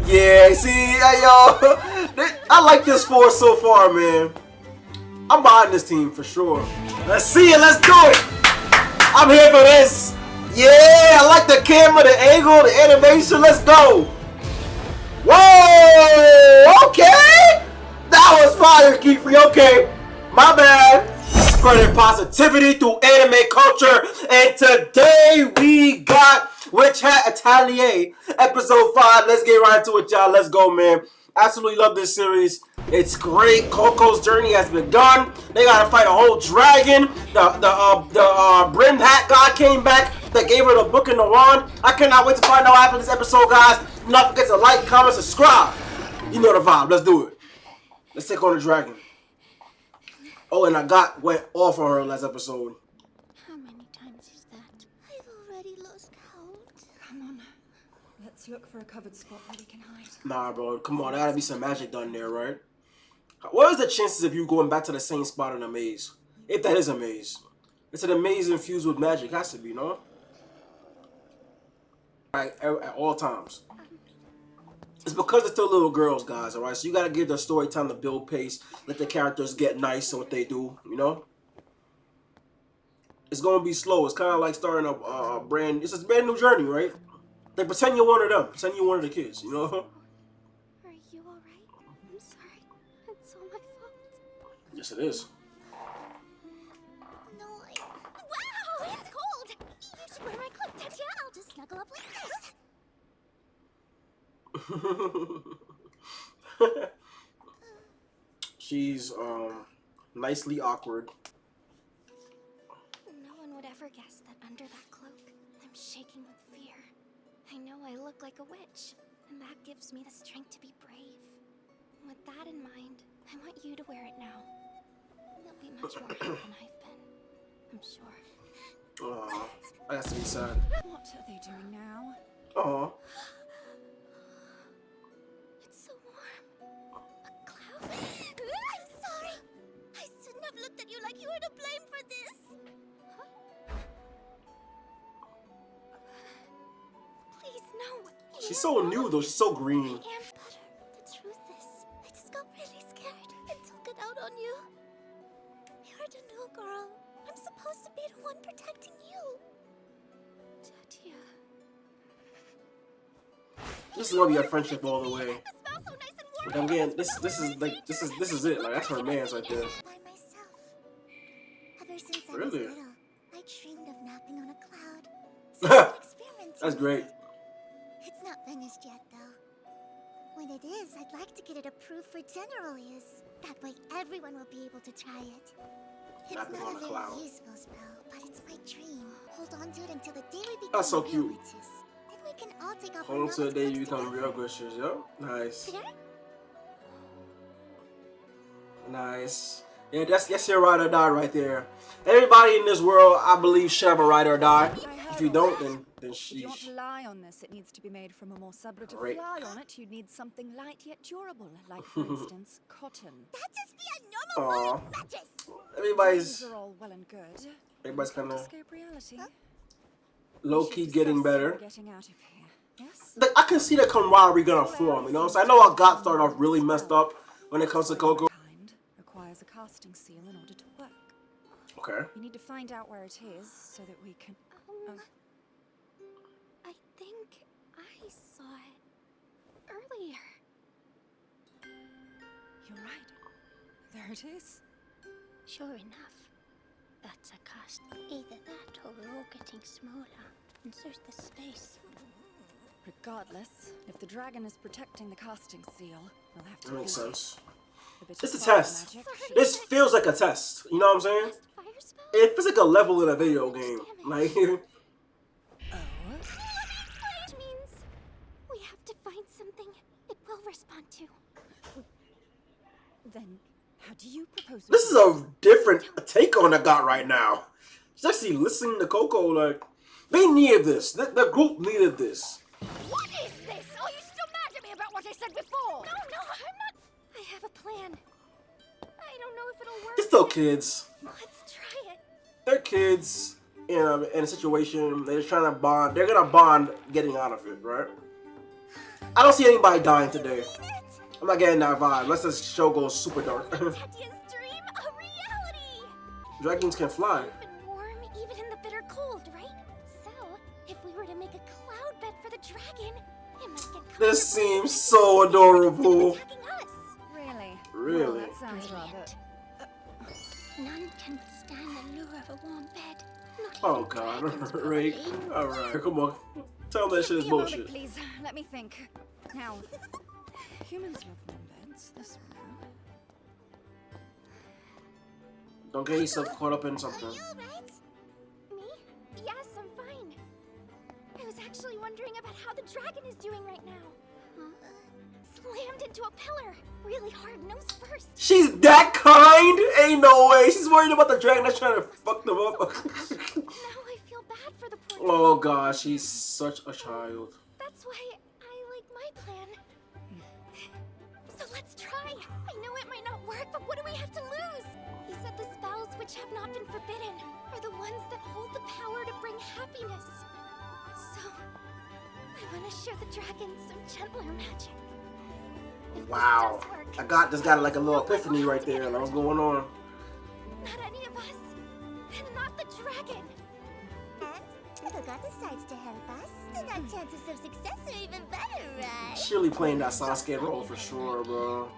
Yeah, see, hey, yo, I like this force so far, man. I'm behind this team for sure. Let's see it. Let's do it. I'm here for this. Yeah, I like the camera, the angle, the animation. Let's go. Whoa. Okay. That was fire, Kifri. Okay. My bad. Spreading positivity through anime culture. And today we got Witch Hat Atelier, episode 5. Let's get right into it, y'all. Let's go, man. Absolutely love this series. It's great. Coco's journey has begun. They gotta fight a whole dragon. The brimmed hat guy came back that gave her the book and the wand. I cannot wait to find out after this episode, guys. Do not forget to like, comment, subscribe. You know the vibe. Let's do it. Let's take on the dragon. Oh, and I went off on her last episode. How many times is that? I've already lost count. Come on. Let's look for a covered spot where we can hide. Nah, bro. Come on. There gotta be some magic done there, right? What is the chances of you going back to the same spot in a maze? If that is a maze. It's an maze infused with magic. Has to be, no? Right, at all times. It's because they're still little girls, guys, alright? So you gotta give the story time to build pace. Let the characters get nice at what they do, you know? It's gonna be slow. It's kind of like starting a brand... It's a brand new journey, right? Like, pretend you're one of them. Pretend you're one of the kids, you know? Are you alright? I'm sorry. It's all my fault. Yes, it is. No, Wow! It's cold! You should wear my cloak, Tetya. I'll just snuggle up like this. She's, nicely awkward. No one would ever guess that under that cloak, I'm shaking with fear. I know I look like a witch, and that gives me the strength to be brave. With that in mind, I want you to wear it now. You'll be much more help than I've been, I'm sure. Aw, that has to be sad. What are they doing now? Aw. It's so warm. A cloud? I'm sorry. I shouldn't have looked at you like you were to blame for this. Please, no. She's so new, though. She's so green. I am better. The truth is, I just got really scared and took it out on you. You're the new girl. I'm supposed to be the one protecting you. Tetya. This is gonna be a friendship all the way. It smells so nice and warm. Like, I'm getting this is it. Like, that's her man's right there. By myself. Ever since I was Really? little, I dreamed of napping on a cloud. So I could experiment That's with great. it. It's not finished yet, though. When it is, I'd like to get it approved for general use. That way, everyone will be able to try it. It's Napping not on a a very cloud. useful spell, but it's my dream. Hold on to it until the day we become That's so real cute. witches. Then we can all take off Hold on our to the day you knowledge become real together. witches. Yep. Nice. There? Nice. Yeah, that's your ride or die right there. Everybody in this world, I believe, should have a ride or die. If you don't, then If you want sheesh. to lie on this, it needs to be made from a more subtle. To Right. fly on it, you'd need something light yet durable, like, for instance, cotton. That just be a normal Aw. woolen mattress. Everybody's These are all well and good. everybody's kind of Escape reality. low We key should getting discuss better. Getting out of here. Yes. I can see the camaraderie gonna form. You know, so I know I got started off really messed up when it comes to Coco. Kind requires a casting seal in order to work. Okay. You need to find out where it is so that we can. I think I saw it earlier. You're right. There it is. Sure enough, that's a cast. Either that or we're all getting smaller, and so's the space. Regardless, if the dragon is protecting the casting seal, we'll have to. That makes use sense. a bit It's of a fire test. magic. This feels like a test. You know what I'm saying? Cast fire spell? It feels like a level in a video game. Like, Oh. Which means we have to find something it will respond to. Then, how do you propose? this is a different take on I got right now. She's actually listening to Coco. Like, they needed this. The group needed this. What is this? Are you still mad at me about what I said before? No, I'm not. I have a plan. I don't know if it'll work. They're still kids. Let's try it. They're kids in a situation. They're trying to bond. They're gonna bond getting out of it, right? I don't see anybody dying today. I'm not getting that vibe unless this show goes super dark. Tetia's dream a reality. Dragons can fly. Safe and warm even in the bitter cold, right? So, if we were to make a cloud bed for the dragon, it must get This seems so adorable. attacking us. Really? Really? Well, that sounds rather... None can withstand the lure of a warm bed. Not Oh even god, dragons, Rick. probably. Alright, come on. Tell me that shit is Give me a moment, bullshit. please. Let me think. Now, humans love warm beds. This one. Don't get yourself caught up in something. Are you alright? Me? Yes, I'm fine. I was actually wondering about how the dragon is doing right now. Slammed into a pillar. Really hard nose first. She's that kind? Ain't no way. She's worried about the dragon that's trying to fuck them up. Now I feel bad for the poor Oh god, she's such a child. That's why I like my plan. So let's try. I know it might not work, but what do we have to lose? He said the spells which have not been forbidden are the ones that hold the power to bring happiness. So, I want to show the dragon some gentler magic. If this Wow. does work, I just got like a little epiphany right there. Like, what's going on? not any of us, and not the dragon. And if Yuka decides to help us, then our chances of success are even better, right? Surely playing that Sasuke role for sure, bro.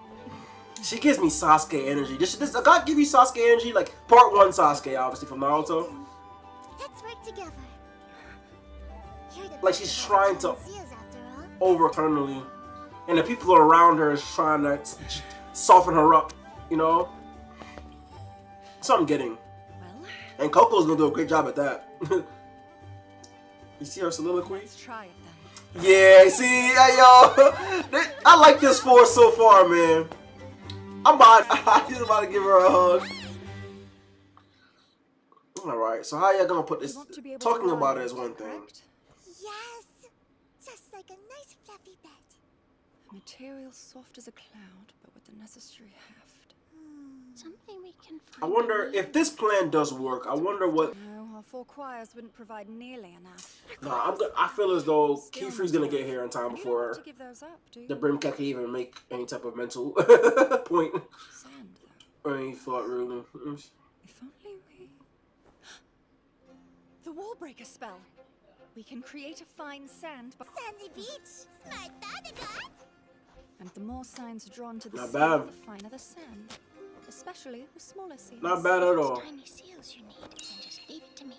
She gives me Sasuke energy. Does God give you Sasuke energy? Like part 1 Sasuke, obviously from Naruto. Let's work together. You're the Like she's best trying to seals after all. overturnally, and the people around her is trying to soften her up. You know. That's what I'm getting. Well, And Coco's gonna do a great job at that. You see her soliloquy? let's try it then. Yeah, see, hey, yo, I like this force so far, man. I'm just about to give her a hug. All right, so how y'all gonna put this? You want to be able Talking to lie about it on is one thing. correct? Yes! Just like a nice fluffy bed. A material soft as a cloud, but with the necessary heft. Something we can find. I wonder if this plan does work. I wonder what. No, our 4 choirs wouldn't provide nearly enough. Nah, I feel as though Keyfree's gonna get here in time You don't want before to give those up, do you? the Brimcat can even make any type of mental point Sand, though. or any thought, really. If only we... The wall breaker spell. We can create a fine sand, but... Sandy beach! Smart thought, God! And the more signs drawn to the Not sea, bad. the finer the sand. Especially the smaller seas. Not bad at all. Tiny seals you need, then just leave it to me.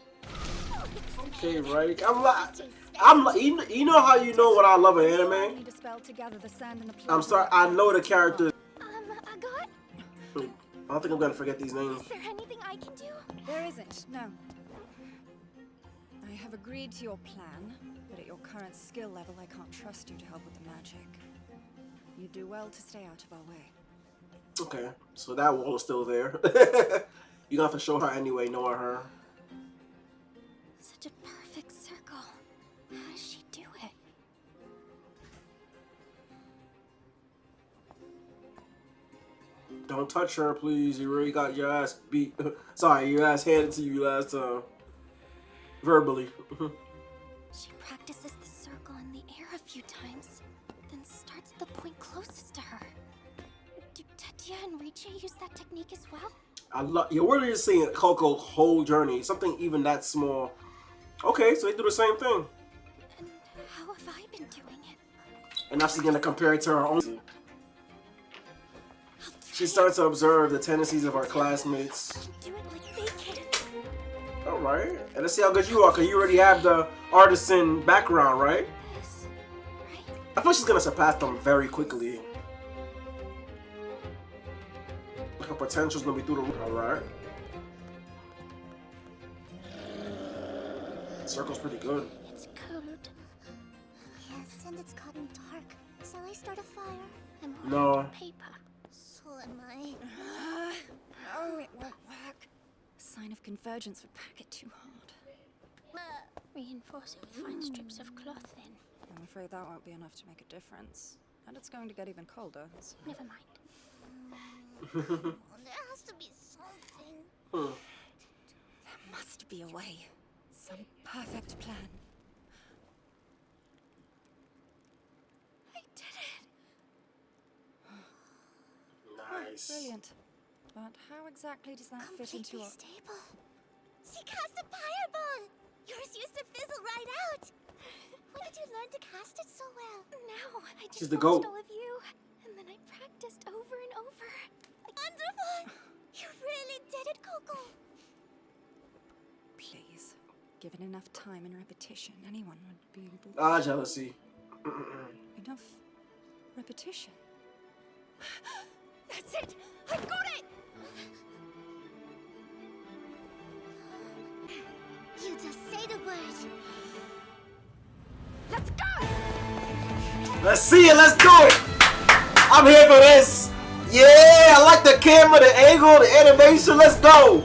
Okay, right. You know how you know what I love in anime? Need a spell to gather the sand in the I'm sorry, I know the characters. I got. I don't think I'm gonna forget these names. Is there anything I can do? There isn't, no. I have agreed to your plan, but at your current skill level, I can't trust you to help with the magic. You do well to stay out of our way. Okay, so that wall is still there. You gonna have to show her anyway, knowing her. Such a perfect circle. How does she do it? Don't touch her, please. You really got your ass beat. Sorry, your ass handed to you last time. Verbally. She practices the circle in the air a few times, then starts at the point closest to her. Do Tetia and Riche use that technique as well? I love. You're really just seeing Coco's whole journey. Something even that small. Okay, so they do the same thing. And how have I been doing it? And now she's gonna compare it to her own. She starts to observe the tendencies of her classmates. Do it like they can. Alright, and let's see how good you are, because you already have the artisan background, right? This, right? I feel she's gonna surpass them very quickly. Her potential's gonna be through the roof. Alright. Circle's pretty good. It's cold. Yes, and it's gotten dark. Shall I start a fire? I'm No. holding paper. So am I. Oh, it won't work. Sign of convergence would pack it too hard. Reinforce it with fine strips of cloth then. I'm afraid that won't be enough to make a difference. And it's going to get even colder, so... Never mind. There has to be something. There must be a way. Some perfect plan. I Nice. Brilliant. But how exactly does that fit into Completely a... stable. She cast a fireball! Yours used to fizzle right out! When did you learn to cast it so well? Now, I just She's the watched goat. all of you, and then I practiced over and over. Wonderful! You really did it, Coco! Please. Given enough time and repetition, anyone would be able... Ah, jealousy. Enough repetition? That's it! I got it! You just say the word. Let's go! Let's see it. Let's do it. I'm here for this. Yeah, I like the camera, the angle, the animation. Let's go.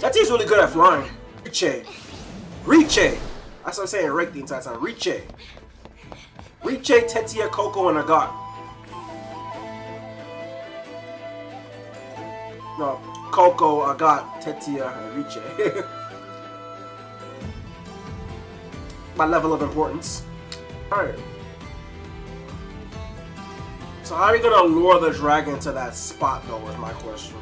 That team's really good at flying. Riche. That's what I'm saying. Right the entire time. Riche, Tetsuya, Coco, and Agat. No, Coco, Agat, Tetsuya, and Riche. My level of importance. Alright. So how are you gonna lure the dragon to that spot though is my question.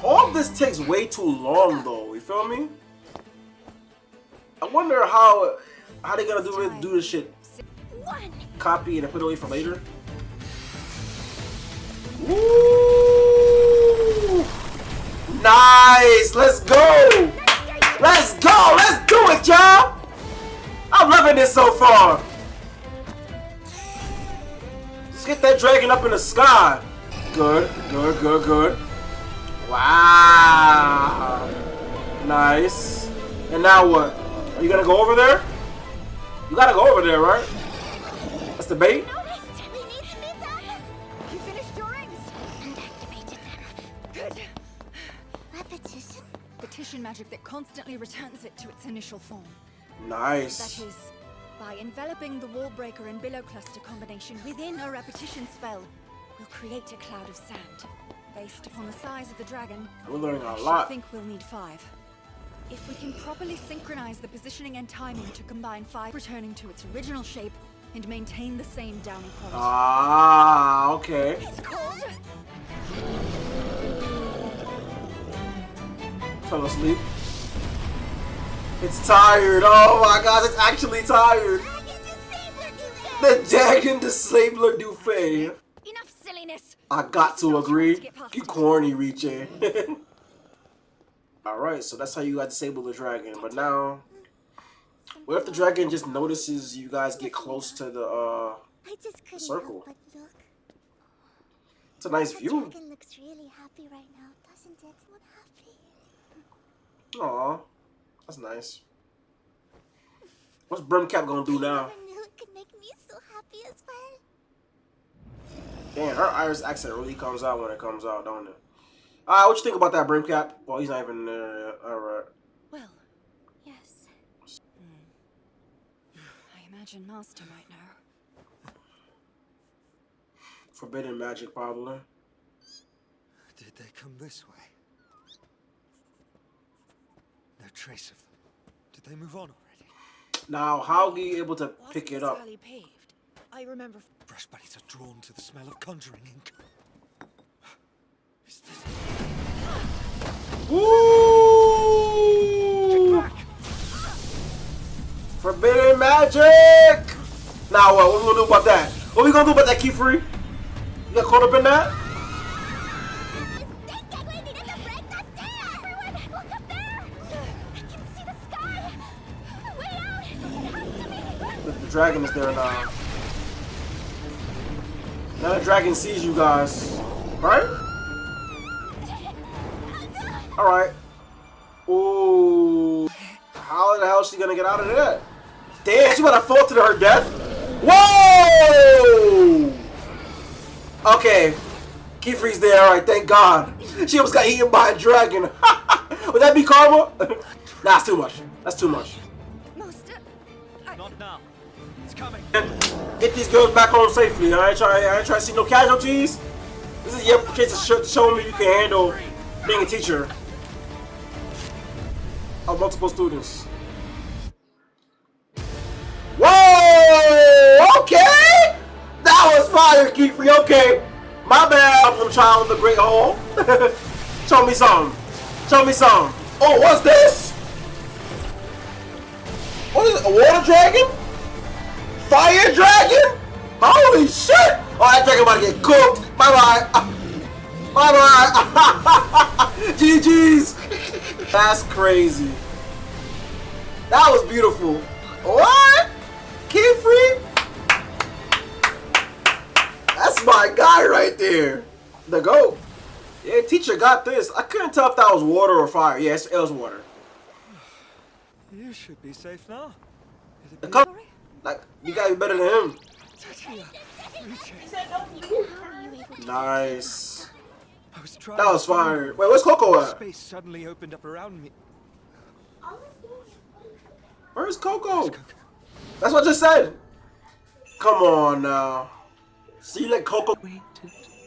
All of this takes way too long though, you feel me? I wonder how they gonna do this shit. Copy and put it away for later. Woo! Nice! Let's go! Let's go! Let's do it, y'all! I'm loving this so far. Let's get that dragon up in the sky. Good, good, good, good. Wow. Nice. And now what? Are you gonna go over there? You gotta go over there, right? That's the bait? You finished your rings? And activated them. Good. Repetition? Repetition magic that constantly returns it to its initial form. Nice. That is, by enveloping the wall breaker and billow cluster combination within a repetition spell, we'll create a cloud of sand. Based upon the size of the dragon, We're learning a I lot. think we'll need 5. If we can properly synchronize the positioning and timing to combine 5 returning to its original shape and maintain the same downy quality. Ah, okay. It's cold. Fell asleep. It's tired. Oh my gosh, it's actually tired. The Dragon Disabler Dufay. Enough silliness. I got to agree. You corny, Riche. Alright, so that's how you got to disable the dragon. But now, what if the dragon just notices you guys get close to the I just couldn't circle? help but look. It's a nice The view. dragon looks really happy right now, doesn't it? What happy? Aw, that's nice. What's Brimcap gonna do I now? never knew it could make me so happy as well. Damn, her Irish accent really comes out when it comes out, don't it? Alright, what you think about that, Brimcap? Well, he's not even there yet. Alright. Well, Yes. I imagine Master might know. Forbidden magic, probably. Did they come this way? No trace of them. Did they move on already? Now, how are you able to pick it up? Paved. I remember. Fresh bodies are drawn to the smell of conjuring ink. Is this... Woo! Forbidden magic! Now what? What we gonna do about that? What we gonna do about that, Keyfree? You got caught up in that? The dragon is there now. Now the dragon sees you guys. Right? Alright. Ooh. How the hell is she gonna get out of there? Damn, she about to fall to her death? Whoa! Okay. Keyfree's there, alright, thank God. She almost got eaten by a dragon. Would that be karma? Nah, it's too much. That's too much. Not now. It's coming. Get these girls back home safely. I ain't trying to see no casualties. This is your chance to show me you can handle being a teacher of multiple students. fire, Kifri. Okay. My bad. I'm from Child of the Great Hall. Show me some. Show me some. Oh, what's this? What is it? A water dragon? Fire dragon? Holy shit! Oh, that dragon about to get cooked. Bye bye. Bye bye. GG's. That's crazy. That was beautiful. What? Kifri? That's my guy right there. The GOAT. Yeah, teacher got this. I couldn't tell if that was water or fire. Yes, it was water. You should be safe now. Is it Come, like, you gotta be better than him. Nice. That was fire. Wait, where's Coco at? Space suddenly opened up around me. Where's Coco? That's what I just said. Come on now. See, like Coco. Waited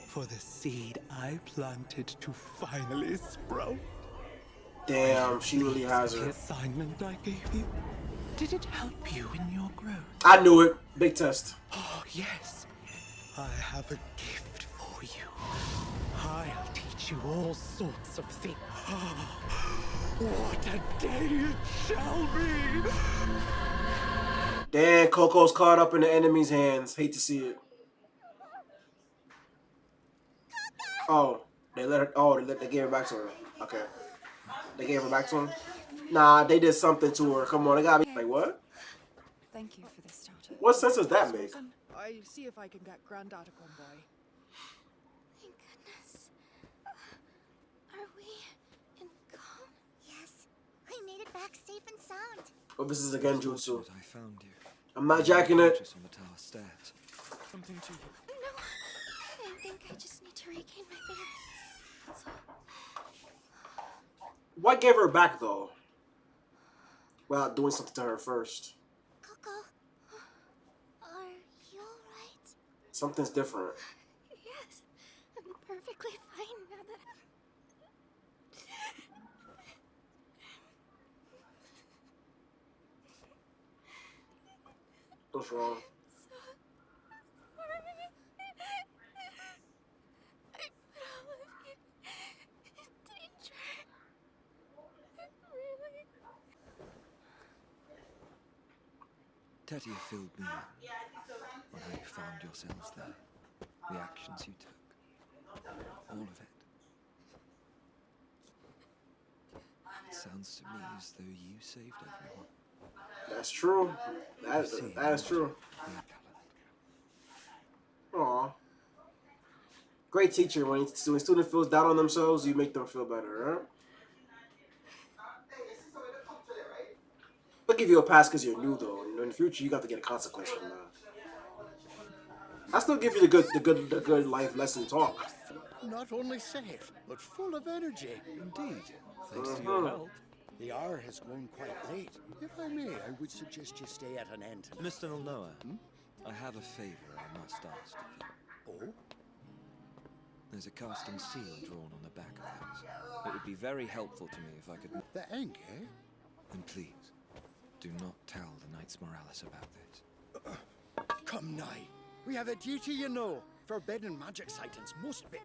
for the seed I planted to finally sprout. Damn, she really has The her. assignment I gave you, did it help you in your growth? I knew it. Big test. Oh, yes. I have a gift for you. I'll teach you all sorts of things. What a day it shall be! Damn, Coco's caught up in the enemy's hands. Hate to see it. Oh, they let her. Oh, they gave her back to her. Okay, they gave her back to him. Nah, they did something to her. Come on, they gotta be like what? Thank you for this starter. What sense does that make? I'll see if I can get Grandad a convoy. Thank goodness. Are we in calm? Yes, I made it back safe and sound. Oh, this is a genjutsu. I found you. I'm not jacking it. Just on the tower stairs. Something to you. No, I think I just need to regain my bearings. That's all. What gave her back though? Without doing something to her first. Coco, are you alright? Something's different. Yes, I'm perfectly fine now that What's wrong? I put all of you in danger. Really? Tetia filled me in on how you found yourselves there. The actions you took. All of it. It sounds to me as though you saved everyone. That's true. That is true. Aw. Great teacher. When a student feels down on themselves, you make them feel better, huh? I'll give you a pass because you're new, though. You know, in the future, you got to get a consequence from that. I still give you the good life lesson talk. Not only safe, but full of energy. Indeed. Thanks to your help. The hour has grown quite late. If I may, I would suggest you stay at an end. Mr. Noah, I have a favor I must ask of you. Oh? There's a casting seal drawn on the back of this. It would be very helpful to me if I could... The ink, eh? And please, do not tell the Knights Morales about this. Come nigh. We have a duty, you know. Forbidden magic sightings must be...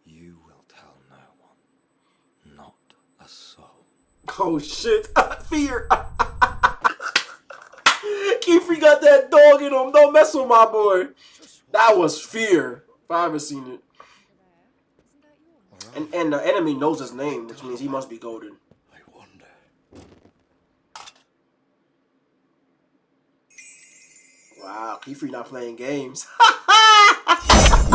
You will tell no one. Not a soul. Oh, shit. Fear. Kiefer got that dog in him. Don't mess with my boy. That was fear. If I haven't seen it. And the enemy knows his name, which means he must be golden. I wonder. Wow, Kiefer not playing games.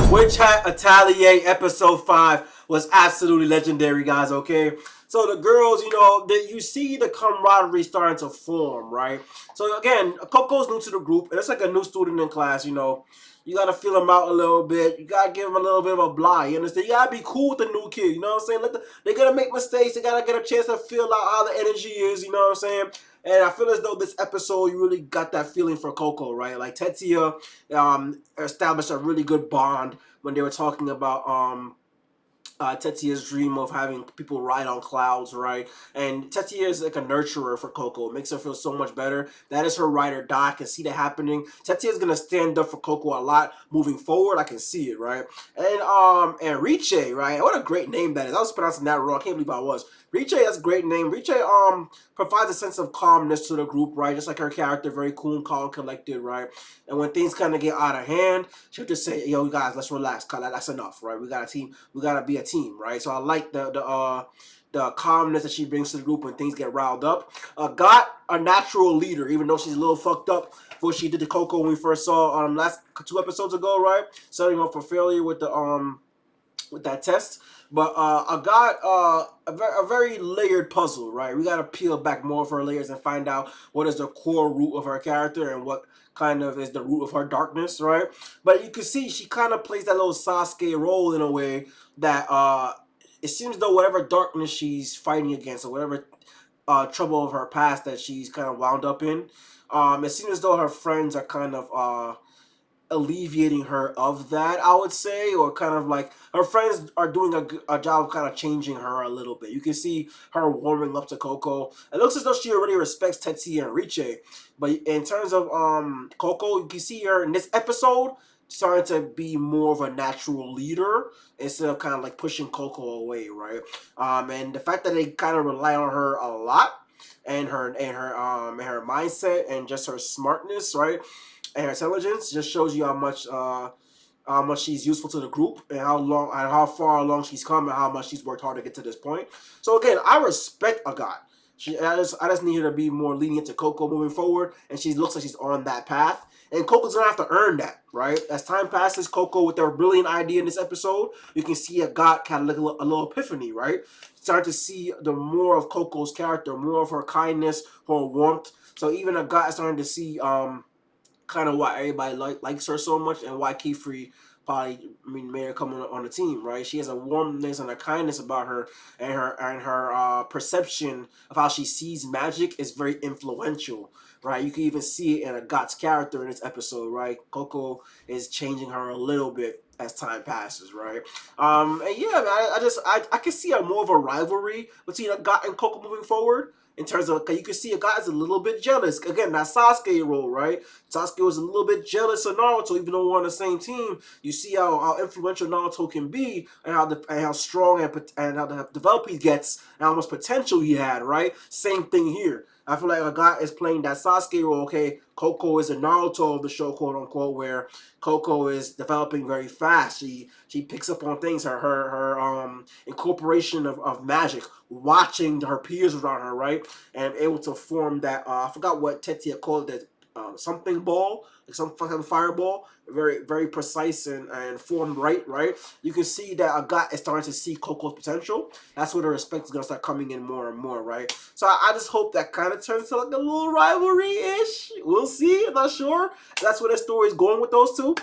Witch Hat Atelier episode 5 was absolutely legendary, guys, okay? So the girls, you know, you see the camaraderie starting to form, right? So again, Coco's new to the group, and it's like a new student in class, you know. You gotta feel him out a little bit. You gotta give him a little bit of a blind. You understand? You gotta be cool with the new kid. You know what I'm saying? They're gonna make mistakes. They gotta get a chance to feel out how the energy is. You know what I'm saying? And I feel as though this episode, you really got that feeling for Coco, right? Like Tetsuya established a really good bond when they were talking about Tetsuya's dream of having people ride on clouds, right? And Tetsuya is like a nurturer for Coco. It makes her feel so much better. That is her ride or die. I can see that happening. Tetsuya's gonna stand up for Coco a lot moving forward. I can see it, right? And Riche, right? What a great name that is. I was pronouncing that wrong. I can't believe I was. Riche, that's a great name. Riche provides a sense of calmness to the group, right? Just like her character, very cool and calm, collected, right? And when things kind of get out of hand, she'll just say, "Yo, you guys, let's relax. That's enough, right? We got a team. We gotta be a team, right?" So I like the calmness that she brings to the group when things get riled up. Got a natural leader, even though she's a little fucked up for what she did to Coco when we first saw last 2 episodes ago, right? Setting up for failure with that test. But I got a very layered puzzle, right? We got to peel back more of her layers and find out what is the core root of her character and what kind of is the root of her darkness, right? But you can see she kind of plays that little Sasuke role in a way that it seems though whatever darkness she's fighting against or whatever trouble of her past that she's kind of wound up in, it seems as though her friends are kind of alleviating her of that, I would say, or kind of like her friends are doing a job of kind of changing her a little bit. You can see her warming up to Coco. It looks as though she already respects Tetsuya and Riche, but in terms of Coco, you can see her in this episode starting to be more of a natural leader instead of kind of like pushing Coco away, right? And the fact that they kind of rely on her a lot and her mindset and just her smartness, right? And her intelligence just shows you how much she's useful to the group and how far along she's come and how much she's worked hard to get to this point. So again, I respect Agat. I just need her to be more lenient to Coco moving forward, and she looks like she's on that path. And Coco's gonna have to earn that, right? As time passes, Coco with their brilliant idea in this episode, you can see Agat kind of like a little epiphany, right? Start to see the more of Coco's character, more of her kindness, her warmth. So even Agat is starting to see kind of why everybody likes her so much and why Keyfree probably made her come on the team, right? She has a warmness and a kindness about her, and her perception of how she sees magic is very influential, right? You can even see it in Agat's character in this episode, right? Coco is changing her a little bit as time passes, right? And yeah, man, I can see more of a rivalry between Agat and Coco moving forward. In terms of, you can see a guy is a little bit jealous. Again, that Sasuke role, right? Sasuke was a little bit jealous of Naruto, even though we're on the same team. You see how influential Naruto can be, and how strong and how developed he gets, and how much potential he had, right? Same thing here. I feel like a guy is playing that Sasuke role. Okay, Coco is a Naruto of the show, quote unquote, where Coco is developing very fast. She picks up on things. Her incorporation of magic, watching her peers around her, right, and able to form that. I forgot what Tetsuya called it. Something ball, like some fucking fireball, very precise and formed right. You can see that Agat is starting to see Coco's potential. That's where the respect is gonna start coming in more and more, right? So I just hope that kind of turns to like a little rivalry-ish. We'll see. I'm not sure. That's where the story is going with those two.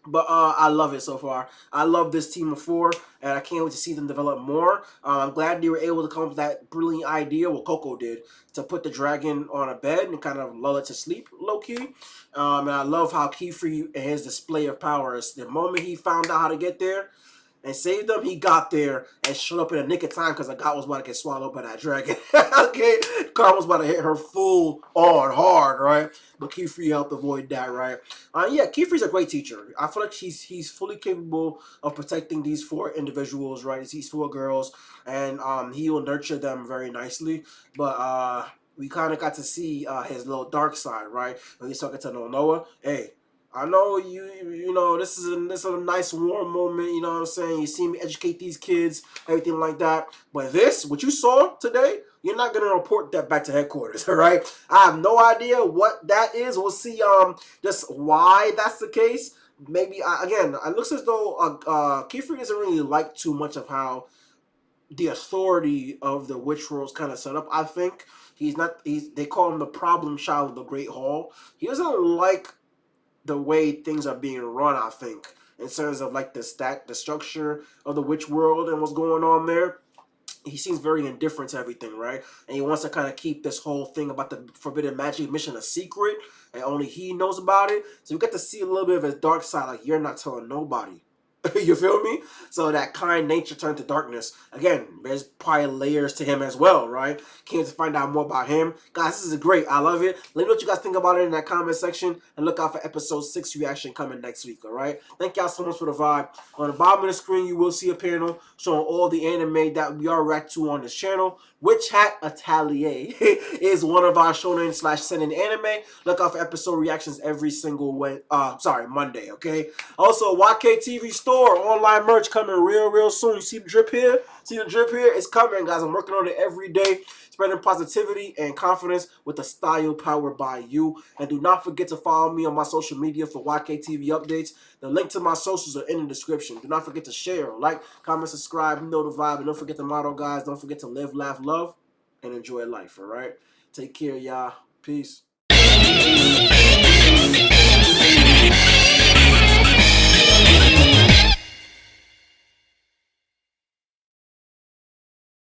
But I love it so far. I love this team of four, and I can't wait to see them develop more. I'm glad they were able to come up with that brilliant idea, what Coco did, to put the dragon on a bed and kind of lull it to sleep, low-key. And I love how Keyfree and his display of powers, the moment he found out how to get there, and saved them, he got there and showed up in a nick of time because Agat was about to get swallowed by that dragon. Okay? Karma was about to hit her full on hard, right? But Keyfree helped avoid that, right? Yeah, Keyfree's a great teacher. I feel like he's fully capable of protecting these four individuals, right? These four girls, and he will nurture them very nicely. But we kind of got to see his little dark side, right? When he's talking to Nonoa, hey, I know you know this is a nice warm moment, you know what I'm saying? You see me educate these kids, everything like that. But what you saw today, you're not gonna report that back to headquarters, all right? I have no idea what that is. We'll see just why that's the case. Maybe again, it looks as though Kiefer doesn't really like too much of how the authority of the witch world is kind of set up. I think they call him the problem child of the Great Hall. He doesn't like the way things are being run, I think, in terms of like the structure of the witch world and what's going on there. He seems very indifferent to everything, right? And he wants to kind of keep this whole thing about the forbidden magic mission a secret, and only he knows about it. So you get to see a little bit of his dark side, like, you're not telling nobody. You feel me? So that kind nature turned to darkness. Again, there's probably layers to him as well, right? Can't find out more about him. Guys, this is great. I love it. Let me know what you guys think about it in that comment section. And look out for episode 6 reaction coming next week, alright? Thank y'all so much for the vibe. On the bottom of the screen, you will see a panel showing all the anime that we are react to on this channel. Witch Hat Atelier is one of our shonen / seinen anime. Look out for episode reactions every single Monday, okay? Also, YK TV store, online merch coming real soon. You see the drip here? See the drip here? It's coming, guys. I'm working on it every day. Spreading positivity and confidence with a style powered by you. And do not forget to follow me on my social media for YK TV updates. The link to my socials are in the description. Do not forget to share, like, comment, subscribe. You know the vibe. And don't forget the motto, guys. Don't forget to live, laugh, love, and enjoy life, all right? Take care, y'all. Peace.